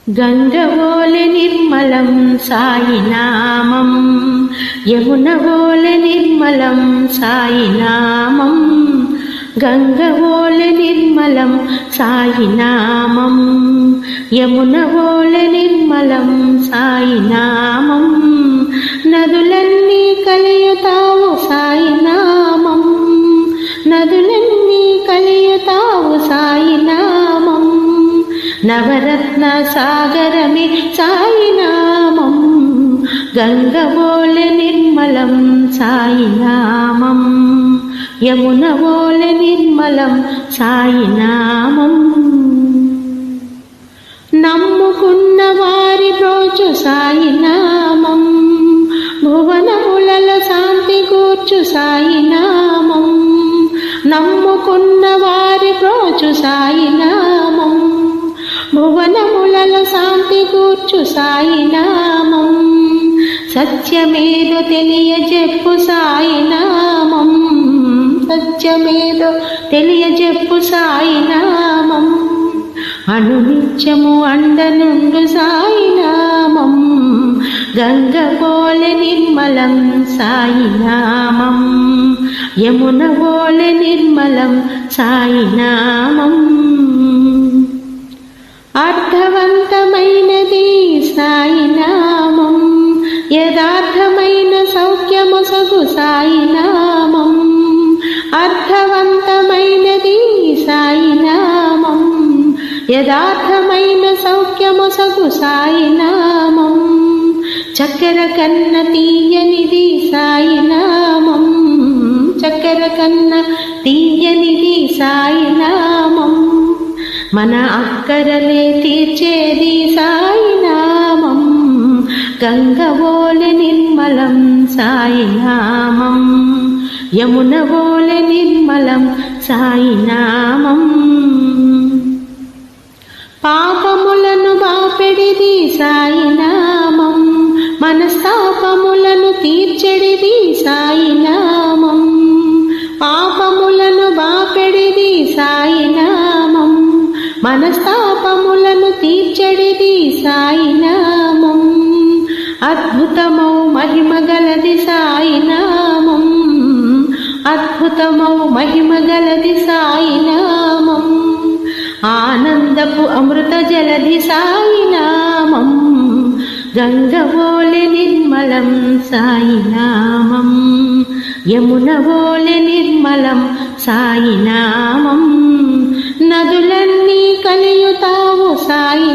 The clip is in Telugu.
గంగవోలె నిర్మలం సాయి నామం, యమునవోలె నిర్మలం సాయి నామం. గంగవోలె నిర్మలం సాయి నామం, యమునవోలె నిర్మలం సాయి నామం. నదులన్నీ కలియుతావు సాయి నామం, నదులన్నీ కలియుతావు సాయి నామం. నవరత్న సాగరమే సాయి నామం, గంగవోలె నిర్మలం సాయి నామం, యమునవోలె నిర్మలం సాయి నామం. నమ్ముకున్న వారి బ్రోచు సాయి నామం, భువనములలో శాంతి కూర్చు సాయి నామం. నమ్ముకున్న వారి బ్రోచు సాయి నామం, భువనములలో శాంతి కూర్చు సాయి నామం. సత్యమేదో తెలియజెప్పు సాయి నామం, సత్యమేదో తెలియజెప్పు సాయి నామం. అనునిత్యము అండనుండు సాయి నామం, గంగవోలె నిర్మలం సాయి నామం, యమునవోలె నిర్మలం సాయి నామం. అర్థవంతమైనది సాయి నామం, యథార్థమైన సౌఖ్యమొసగు సాయి నామం. అర్థవంతమైనది సాయి నామం, యథార్థమైన సౌఖ్యమొసగు సాయి నామం. చక్కెర కన్న తీయనిది సాయి నామం, చక్కెర కన్న తీయనిది సాయి నామం. మన అక్కరలే తీర్చేది సాయి నామం, గంగవోలె నిర్మలం సాయి నామం, యమునవోలె నిర్మలం సాయి నామం. పాపములను బాపెడిది సాయి నామం, మనస్తాపములను తీర్చెడిది సాయి నామం. పాపములను బాపెడిది సాయి నామం, మనస్తాపములను తీర్చెడిది సాయి నామం. అద్భుతమౌ మహిమగలది సాయి నామం, అద్భుతమౌ మహిమగలది సాయి నామం. ఆనందపు అమృత జలధి సాయి నామం, గంగవోలె నిర్మలం సాయి నామం, యమునవోలె నిర్మలం సాయి నామం. నదులన్నీ కలియుతావు సాయి